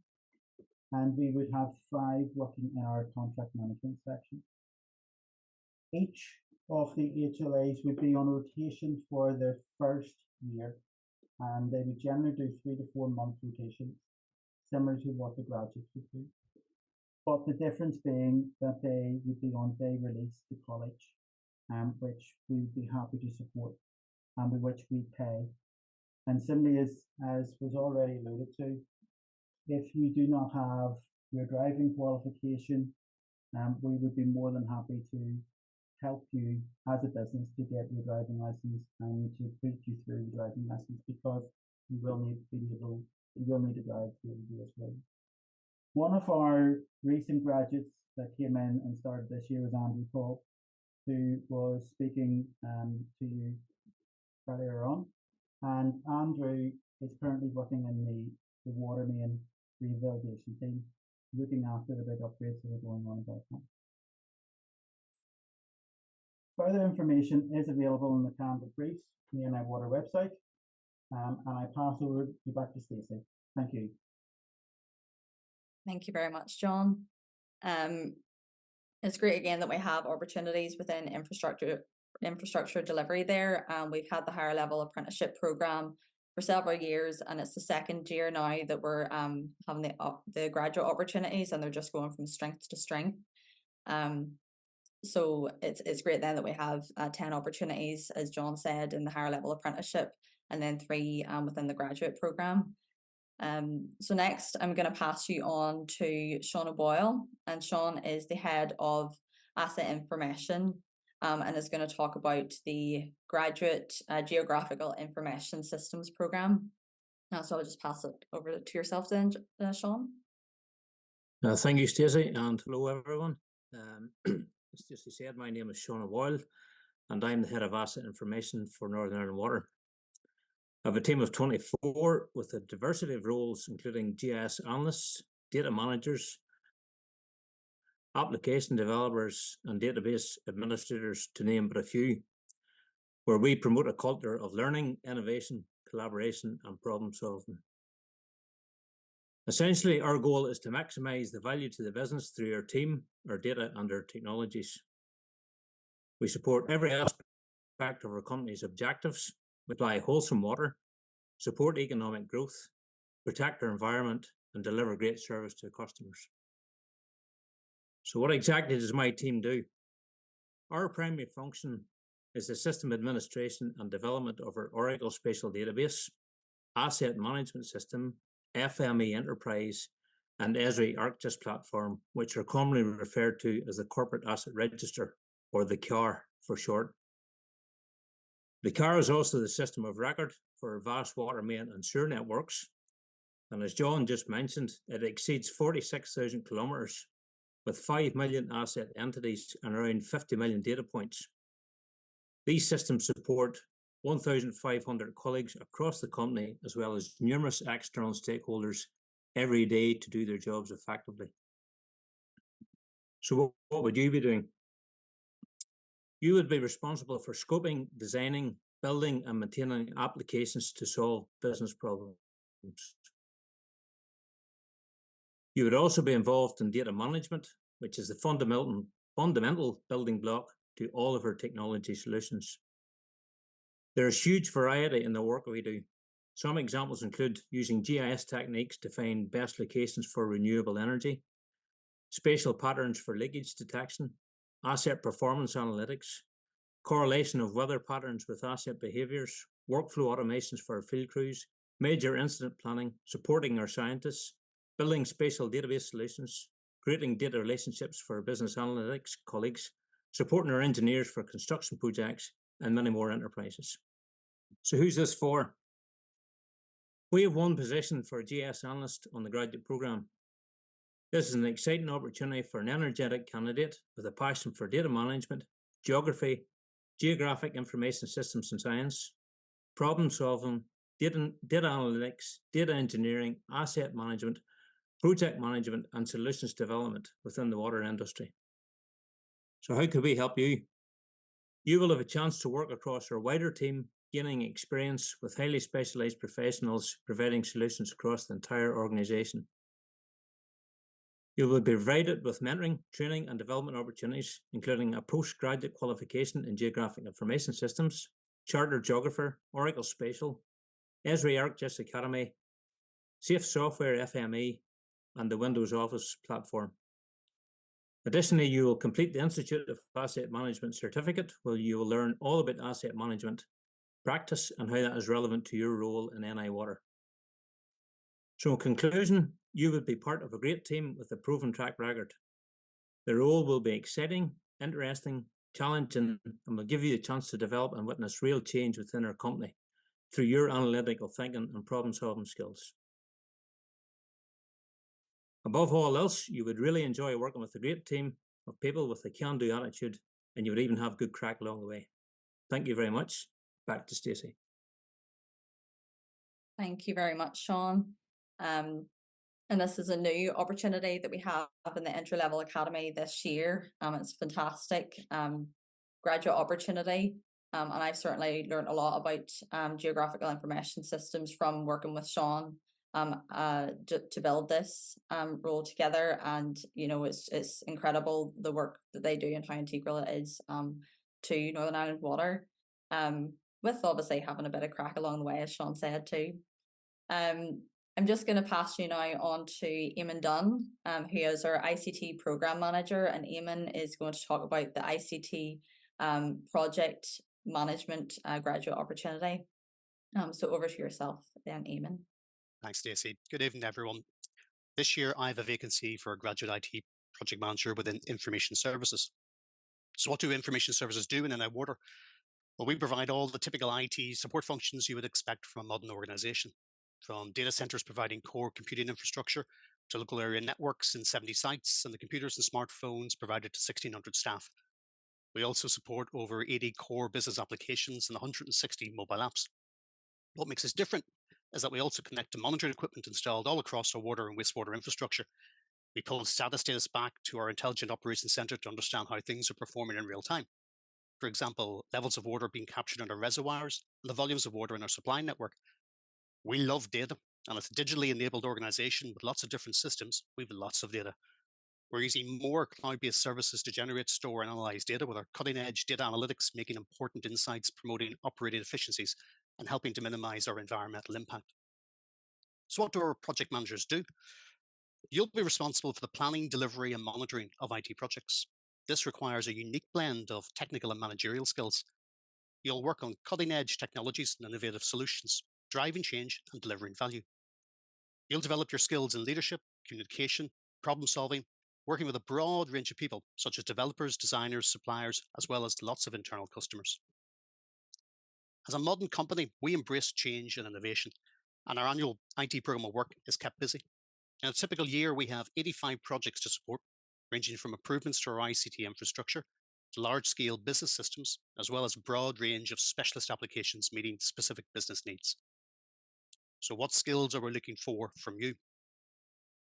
and we would have 5 working in our contract management section. Each of the HLAs would be on rotation for the first year, and they would generally do 3 to 4 month rotations, similar to what the graduates would do. But the difference being that they would be on day release to college, which we would be happy to support and with which we pay. And similarly, as was already alluded to, if you do not have your driving qualification, we would be more than happy to help you as a business to get your driving license and to put you through the driving license, because you will need to drive to be able to do this work. One of our recent graduates that came in and started this year was Andrew Paul, who was speaking to you earlier on. And Andrew is currently working in the water main rehabilitation team, looking after the big upgrades that are going on about that. Further information is available in the candidate briefs on the NI Water website. And I pass over back to Stacey. Thank you. Thank you very much, John. It's great again that we have opportunities within infrastructure delivery there. We've had the higher level apprenticeship program for several years, and it's the second year now that we're having the graduate opportunities, and they're just going from strength to strength. So it's great then that we have 10 opportunities, as John said, in the higher level apprenticeship, and then 3 within the graduate program. So next, I'm going to pass you on to Sean O'Boyle, and Sean is the head of asset information, and is going to talk about the graduate geographical information systems program. So I'll just pass it over to yourself then, Sean. Thank you, Stacey, and hello everyone. As Stacey said, my name is Sean O'Boyle, and I'm the head of asset information for Northern Ireland Water. I have a team of 24 with a diversity of roles, including GIS analysts, data managers, application developers, and database administrators, to name but a few, where we promote a culture of learning, innovation, collaboration, and problem solving. Essentially, our goal is to maximize the value to the business through our team, our data, and our technologies. We support every aspect of our company's objectives. We supply wholesome water, support economic growth, protect our environment, and deliver great service to customers. So what exactly does my team do? Our primary function is the system administration and development of our Oracle Spatial Database, Asset Management System, FME Enterprise, and Esri ArcGIS platform, which are commonly referred to as the Corporate Asset Register, or the CAR for short. The CAR is also the system of record for vast water main and sewer networks, and as John just mentioned, it exceeds 46,000 kilometres, with 5 million asset entities and around 50 million data points. These systems support 1,500 colleagues across the company, as well as numerous external stakeholders every day to do their jobs effectively. So what would you be doing? You would be responsible for scoping, designing, building, and maintaining applications to solve business problems. You would also be involved in data management, which is the fundamental building block to all of our technology solutions. There is huge variety in the work we do. Some examples include using GIS techniques to find best locations for renewable energy, spatial patterns for leakage detection, asset performance analytics, correlation of weather patterns with asset behaviours, workflow automations for our field crews, major incident planning, supporting our scientists, building spatial database solutions, creating data relationships for our business analytics colleagues, supporting our engineers for construction projects, and many more enterprises. So who's this for? We have one position for a GIS analyst on the graduate programme. This is an exciting opportunity for an energetic candidate with a passion for data management, geography, geographic information systems and science, problem solving, data analytics, data engineering, asset management, project management, and solutions development within the water industry. So how could we help you? You will have a chance to work across our wider team, gaining experience with highly specialised professionals providing solutions across the entire organisation. You will be provided with mentoring, training and development opportunities, including a postgraduate qualification in Geographic Information Systems, Chartered Geographer, Oracle Spatial, Esri ArcGIS Academy, Safe Software FME, and the Windows Office platform. Additionally, you will complete the Institute of Asset Management certificate, where you will learn all about asset management practice and how that is relevant to your role in NI Water. So in conclusion, you will be part of a great team with a proven track record. The role will be exciting, interesting, challenging, and will give you the chance to develop and witness real change within our company through your analytical thinking and problem-solving skills. Above all else, you would really enjoy working with a great team of people with a can-do attitude, and you would even have good crack along the way. Thank you very much. Back to Stacey. Thank you very much, Sean. And this is a new opportunity that we have in the entry-level academy this year. It's fantastic graduate opportunity. And I've certainly learned a lot about geographical information systems from working with Sean to build this role together. And you know, it's incredible the work that they do and how integral it is to Northern Ireland Water, with obviously having a bit of crack along the way, as Sean said too. I'm just going to pass you now on to Eamon Dunn, who is our ICT program manager, and Eamon is going to talk about the ICT project management graduate opportunity. So over to yourself then, Eamon. Thanks, Stacey. Good evening, everyone. This year, I have a vacancy for a graduate IT project manager within Information Services. So what do Information Services do in NI Water? Well, we provide all the typical IT support functions you would expect from a modern organization, from data centers providing core computing infrastructure to local area networks in 70 sites and the computers and smartphones provided to 1,600 staff. We also support over 80 core business applications and 160 mobile apps. What makes us different is that we also connect to monitoring equipment installed all across our water and wastewater infrastructure. We pull status data back to our Intelligent Operations Centre to understand how things are performing in real time. For example, levels of water being captured in our reservoirs and the volumes of water in our supply network. We love data, and as a digitally enabled organization with lots of different systems, we have lots of data. We're using more cloud-based services to generate, store, and analyze data with our cutting-edge data analytics, making important insights, promoting operating efficiencies, and helping to minimize our environmental impact. So what do our project managers do? You'll be responsible for the planning, delivery, and monitoring of IT projects. This requires a unique blend of technical and managerial skills. You'll work on cutting-edge technologies and innovative solutions, driving change and delivering value. You'll develop your skills in leadership, communication, problem-solving, working with a broad range of people, such as developers, designers, suppliers, as well as lots of internal customers. As a modern company, we embrace change and innovation, and our annual IT program of work is kept busy. In a typical year, we have 85 projects to support, ranging from improvements to our ICT infrastructure, to large-scale business systems, as well as a broad range of specialist applications meeting specific business needs. So what skills are we looking for from you?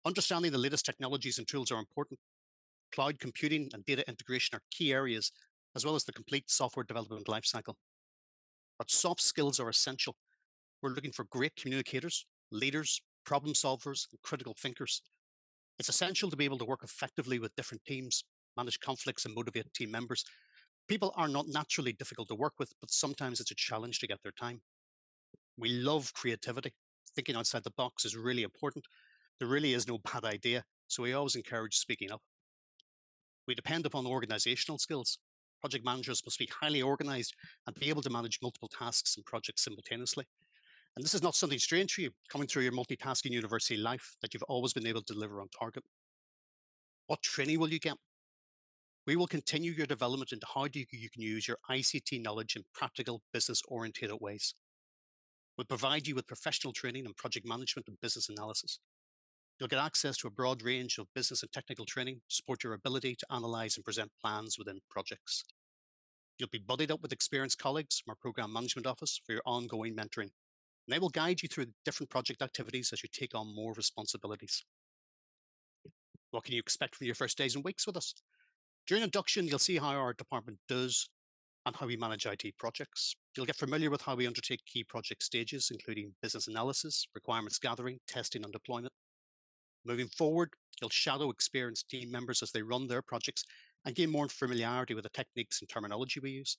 Understanding the latest technologies and tools are important. Cloud computing and data integration are key areas, as well as the complete software development lifecycle. But soft skills are essential. We're looking for great communicators, leaders, problem solvers, and critical thinkers. It's essential to be able to work effectively with different teams, manage conflicts, and motivate team members. People are not naturally difficult to work with, but sometimes it's a challenge to get their time. We love creativity. Thinking outside the box is really important. There really is no bad idea, so we always encourage speaking up. We depend upon organizational skills. Project managers must be highly organized and be able to manage multiple tasks and projects simultaneously. And this is not something strange for you, coming through your multitasking university life, that you've always been able to deliver on target. What training will you get? We will continue your development into how you can use your ICT knowledge in practical, business-oriented ways. We'll provide you with professional training in project management and business analysis. You'll get access to a broad range of business and technical training to support your ability to analyze and present plans within projects. You'll be buddied up with experienced colleagues from our Program Management Office for your ongoing mentoring. And they will guide you through different project activities as you take on more responsibilities. What can you expect from your first days and weeks with us? During induction, you'll see how our department does and how we manage IT projects. You'll get familiar with how we undertake key project stages, including business analysis, requirements gathering, testing, and deployment. Moving forward, you'll shadow experienced team members as they run their projects and gain more familiarity with the techniques and terminology we use.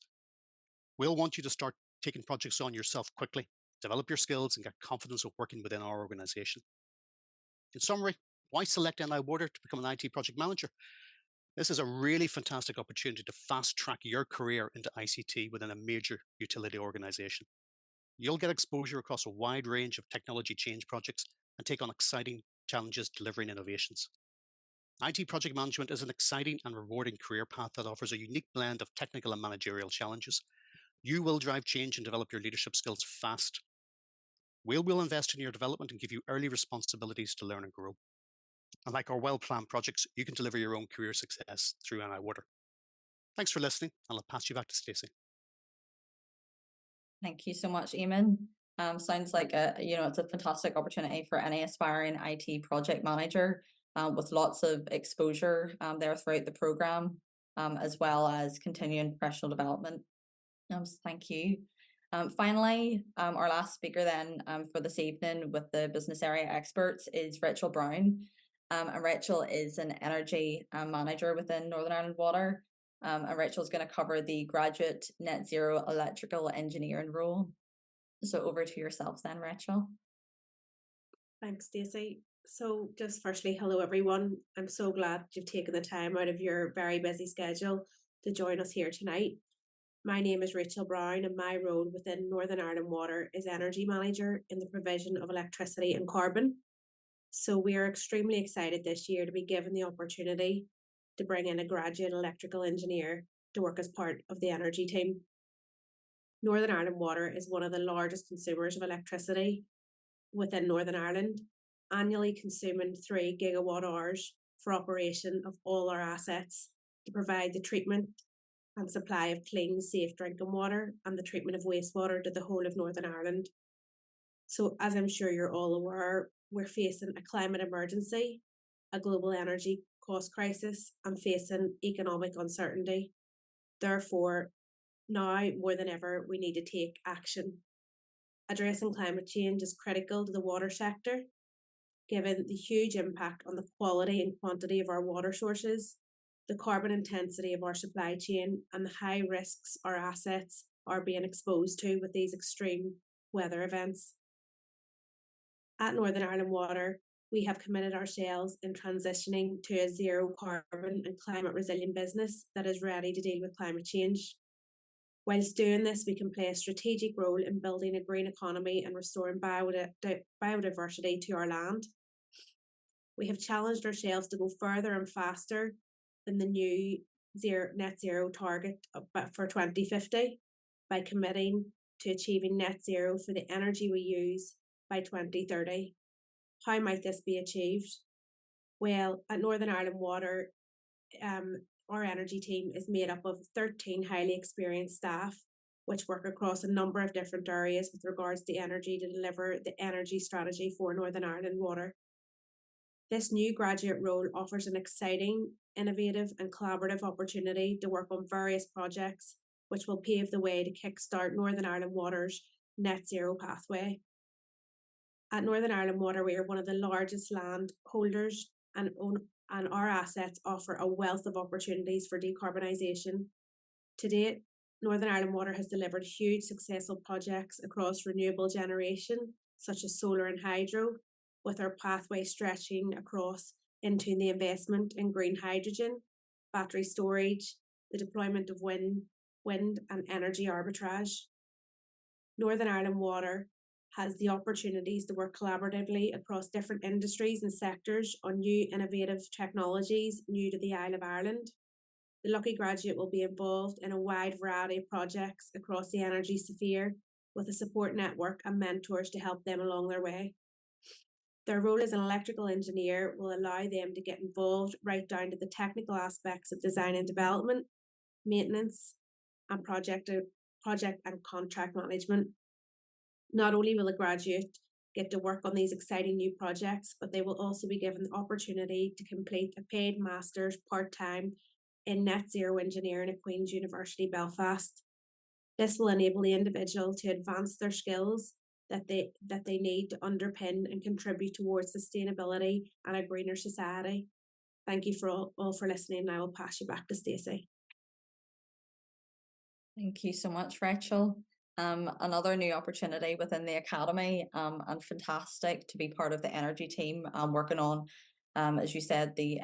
We'll want you to start taking projects on yourself quickly, develop your skills, and get confidence of working within our organisation. In summary, why select NI Water to become an IT project manager? This is a really fantastic opportunity to fast track your career into ICT within a major utility organisation. You'll get exposure across a wide range of technology change projects and take on exciting challenges delivering innovations. IT project management is an exciting and rewarding career path that offers a unique blend of technical and managerial challenges. You will drive change and develop your leadership skills fast. We'll invest in your development and give you early responsibilities to learn and grow. And like our well-planned projects, you can deliver your own career success through NI Water. Thanks for listening, and I'll pass you back to Stacey. Thank you so much, Eamon. Sounds like it's a fantastic opportunity for any aspiring IT project manager with lots of exposure there throughout the program, as well as continuing professional development. So thank you. Finally, our last speaker then for this evening with the business area experts is Rachel Brown. And Rachel is an energy manager within Northern Ireland Water. And Rachel's going to cover the graduate net zero electrical engineering role. So over to yourselves then, Rachel. Thanks, Stacey. So just firstly, hello everyone. I'm so glad you've taken the time out of your very busy schedule to join us here tonight. My name is Rachel Brown and my role within Northern Ireland Water is Energy Manager in the provision of electricity and carbon. So we are extremely excited this year to be given the opportunity to bring in a graduate electrical engineer to work as part of the energy team. Northern Ireland Water is one of the largest consumers of electricity within Northern Ireland, annually consuming 3 gigawatt hours for operation of all our assets to provide the treatment and supply of clean, safe drinking water and the treatment of wastewater to the whole of Northern Ireland. So as I'm sure you're all aware, we're facing a climate emergency, a global energy cost crisis, and facing economic uncertainty. Therefore, now more than ever, we need to take action. Addressing climate change is critical to the water sector, given the huge impact on the quality and quantity of our water sources, the carbon intensity of our supply chain, and the high risks our assets are being exposed to with these extreme weather events. At Northern Ireland Water, we have committed ourselves in transitioning to a zero carbon and climate resilient business that is ready to deal with climate change. Whilst doing this, we can play a strategic role in building a green economy and restoring biodiversity to our land. We have challenged ourselves to go further and faster than the new net zero target for 2050 by committing to achieving net zero for the energy we use by 2030. How might this be achieved? Well, at Northern Ireland Water, our energy team is made up of 13 highly experienced staff, which work across a number of different areas with regards to energy to deliver the energy strategy for Northern Ireland Water. This new graduate role offers an exciting, innovative and collaborative opportunity to work on various projects, which will pave the way to kickstart Northern Ireland Water's net zero pathway. At Northern Ireland Water, we are one of the largest landholders and our assets offer a wealth of opportunities for decarbonisation. To date, Northern Ireland Water has delivered huge successful projects across renewable generation, such as solar and hydro, with our pathway stretching across into the investment in green hydrogen, battery storage, the deployment of wind and energy arbitrage. Northern Ireland Water has the opportunities to work collaboratively across different industries and sectors on new innovative technologies new to the Isle of Ireland. The lucky graduate will be involved in a wide variety of projects across the energy sphere with a support network and mentors to help them along their way. Their role as an electrical engineer will allow them to get involved right down to the technical aspects of design and development, maintenance, and project and contract management. Not only will a graduate get to work on these exciting new projects, but they will also be given the opportunity to complete a paid master's part-time in net zero engineering at Queen's University Belfast. This will enable the individual to advance their skills, that they need to underpin and contribute towards sustainability and a greener society. Thank you all for listening, and I will pass you back to Stacey. Thank you so much, Rachel. Another new opportunity within the Academy, and fantastic to be part of the energy team working on, as you said, the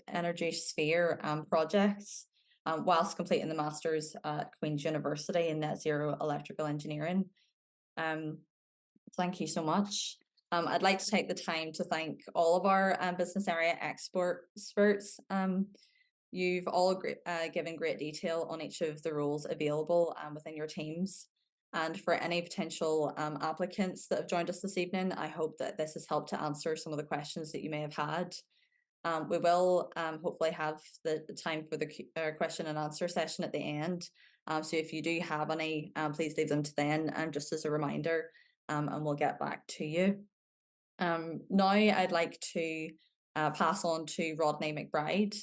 Energy Sphere projects, whilst completing the Masters at Queen's University in Net Zero Electrical Engineering. Thank you so much. I'd like to take the time to thank all of our business area experts. You've all given great detail on each of the roles available within your teams. And for any potential applicants that have joined us this evening, I hope that this has helped to answer some of the questions that you may have had. We will hopefully have the time for the question and answer session at the end. So if you do have any, please leave them to then, just as a reminder, and we'll get back to you. Now I'd like to pass on to Rodney McBride.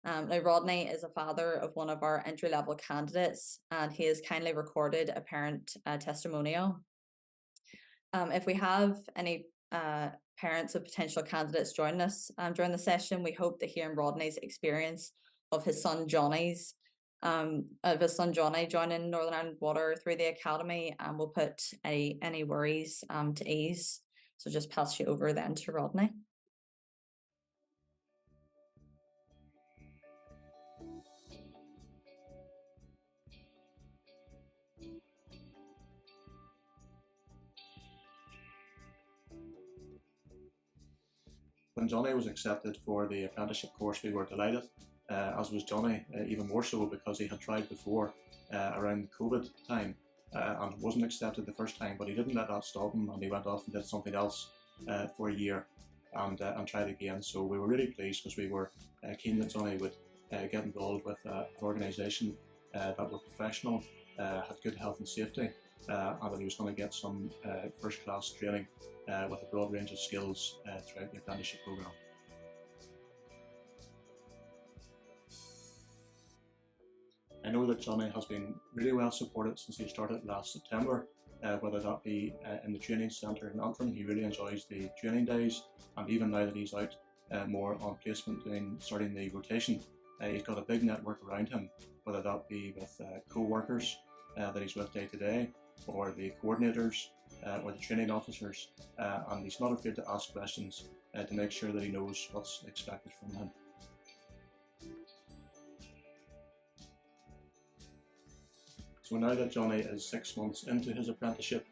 Now Rodney is a father of one of our entry-level candidates, and he has kindly recorded a parent testimonial. If we have any parents of potential candidates join us during the session, we hope that hearing Rodney's experience of his son Johnny joining Northern Ireland Water through the Academy will put any worries to ease. So just pass you over then to Rodney. When Johnny was accepted for the apprenticeship course, we were delighted, as was Johnny, even more so because he had tried before around the COVID time and wasn't accepted the first time, but he didn't let that stop him, and he went off and did something else for a year and tried again. So we were really pleased because we were keen that Johnny would get involved with an organisation that were professional, had good health and safety, and that he was going to get some first-class training with a broad range of skills throughout the apprenticeship programme. I know that Johnny has been really well supported since he started last September, whether that be in the training centre in Antrim. He really enjoys the training days, and even now that he's out more on placement starting the rotation, he's got a big network around him, whether that be with co-workers that he's with day to day, or the coordinators, or the training officers, and he's not afraid to ask questions to make sure that he knows what's expected from him. So now that Johnny is 6 months into his apprenticeship,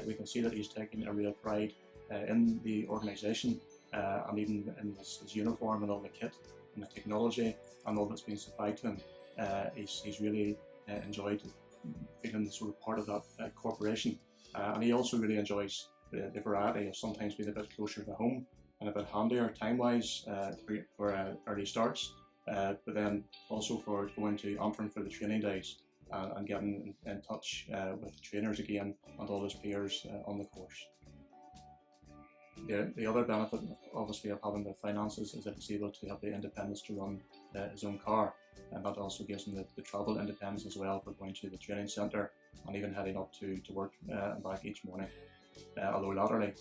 we can see that he's taking a real pride in the organisation, and even in his uniform and all the kit and the technology and all that's been supplied to him. He's really enjoyed being sort of part of that corporation, and he also really enjoys the variety of sometimes being a bit closer to home and a bit handier time-wise for early starts, but then also for going to Antrim for the training days and getting in touch with the trainers again and all his peers on the course. The other benefit, obviously, of having the finances is that he's able to have the independence to run his own car, and that also gives him the travel independence as well for going to the training centre and even heading up to work and back each morning. Although latterly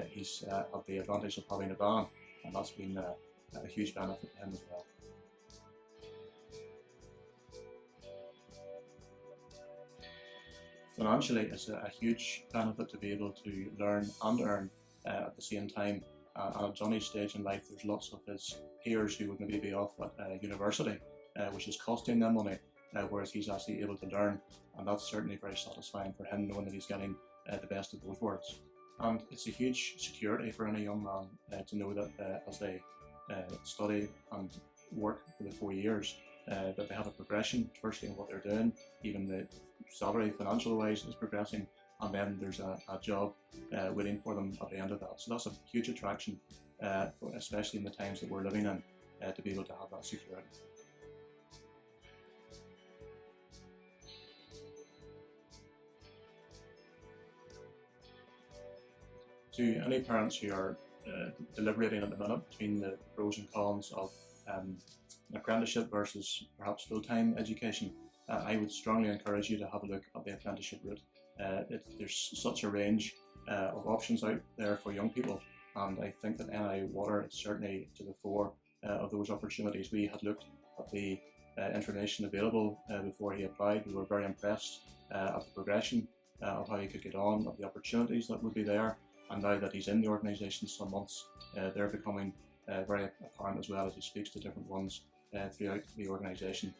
he's had the advantage of having a van, and that's been a huge benefit to him as well. Financially, it's a huge benefit to be able to learn and earn at the same time. And at Johnny's stage in life, there's lots of his peers who would maybe be off at university, which is costing them money, whereas he's actually able to learn, and that's certainly very satisfying for him, knowing that he's getting the best of both worlds. And it's a huge security for any young man to know that as they study and work for the 4 years, that they have a progression, firstly in what they're doing, even the salary financial wise is progressing, and then there's a job waiting for them at the end of that. So that's a huge attraction, especially in the times that we're living in, to be able to have that security. To any parents who are deliberating at the minute between the pros and cons of an apprenticeship versus perhaps full-time education, I would strongly encourage you to have a look at the apprenticeship route. There's such a range of options out there for young people, and I think that NI Water is certainly to the fore of those opportunities. We had looked at the information available before he applied. We were very impressed at the progression of how he could get on, of the opportunities that would be there, and now that he's in the organisation some months, they're becoming very apparent as well as he speaks to different ones throughout the organisation.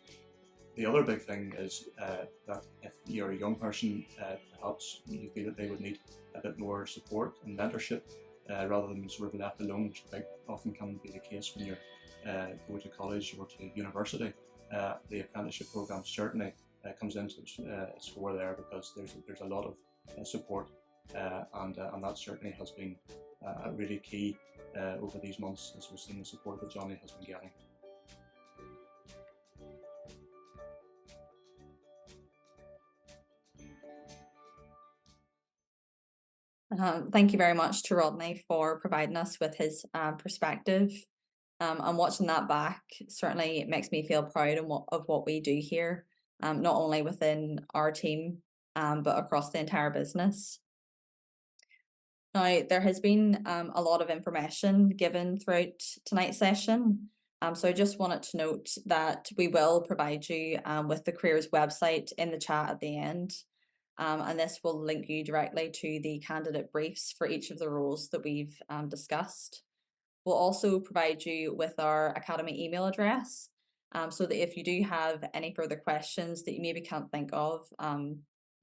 The other big thing is that if you're a young person, perhaps you feel that they would need a bit more support and mentorship rather than sort of left alone, which often can be the case when you're going to college or to university. The apprenticeship programme certainly comes into its fore there, because there's a lot of support, and that certainly has been really key over these months, as we've seen the support that Johnny has been getting. Thank you very much to Rodney for providing us with his perspective. And watching that back certainly makes me feel proud of what we do here, not only within our team, but across the entire business. Now, there has been a lot of information given throughout tonight's session. So I just wanted to note that we will provide you with the careers website in the chat at the end. And this will link you directly to the candidate briefs for each of the roles that we've discussed. We'll also provide you with our Academy email address, so that if you do have any further questions that you maybe can't think of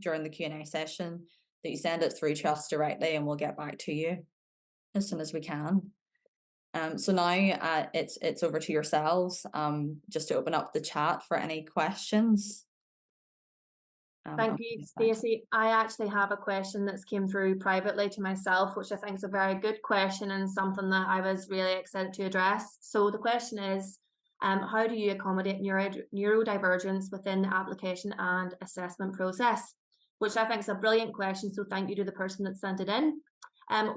during the Q&A session, that you send it through to us directly and we'll get back to you as soon as we can. So now it's over to yourselves just to open up the chat for any questions. Thank you, Stacey. I actually have a question that's came through privately to myself, which I think is a very good question and something that I was really excited to address. So the question is, how do you accommodate neurodivergence within the application and assessment process? Which I think is a brilliant question, so thank you to the person that sent it in.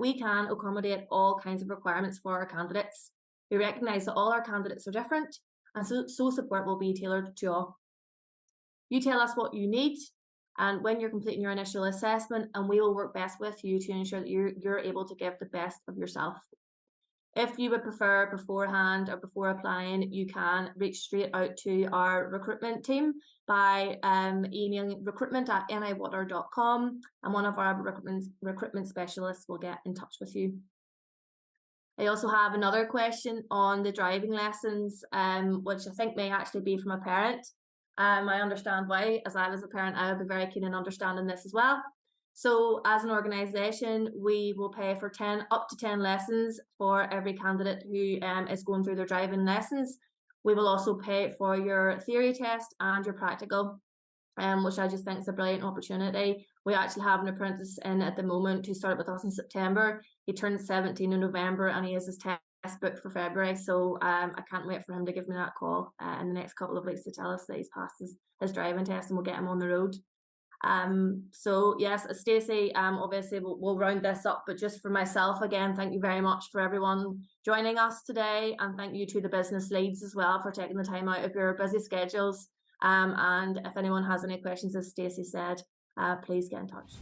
We can accommodate all kinds of requirements for our candidates. We recognise that all our candidates are different, and so support will be tailored to all. You tell us what you need, and when you're completing your initial assessment, and we will work best with you to ensure that you're able to give the best of yourself. If you would prefer beforehand or before applying, you can reach straight out to our recruitment team by emailing recruitment@niwater.com, and one of our recruitment specialists will get in touch with you. I also have another question on the driving lessons, which I think may actually be from a parent. I understand why, as I was a parent, I would be very keen in understanding this as well. So as an organisation, we will pay for up to 10 lessons for every candidate who is going through their driving lessons. We will also pay for your theory test and your practical, which I just think is a brilliant opportunity. We actually have an apprentice in at the moment who started with us in September. He turned 17 in November and he has his test booked for February. So I can't wait for him to give me that call in the next couple of weeks to tell us that he's passed his driving test, and we'll get him on the road. So yes, Stacey, obviously we'll round this up, but just for myself, again, thank you very much for everyone joining us today, and thank you to the business leads as well for taking the time out of your busy schedules. And if anyone has any questions, as Stacey said, please get in touch.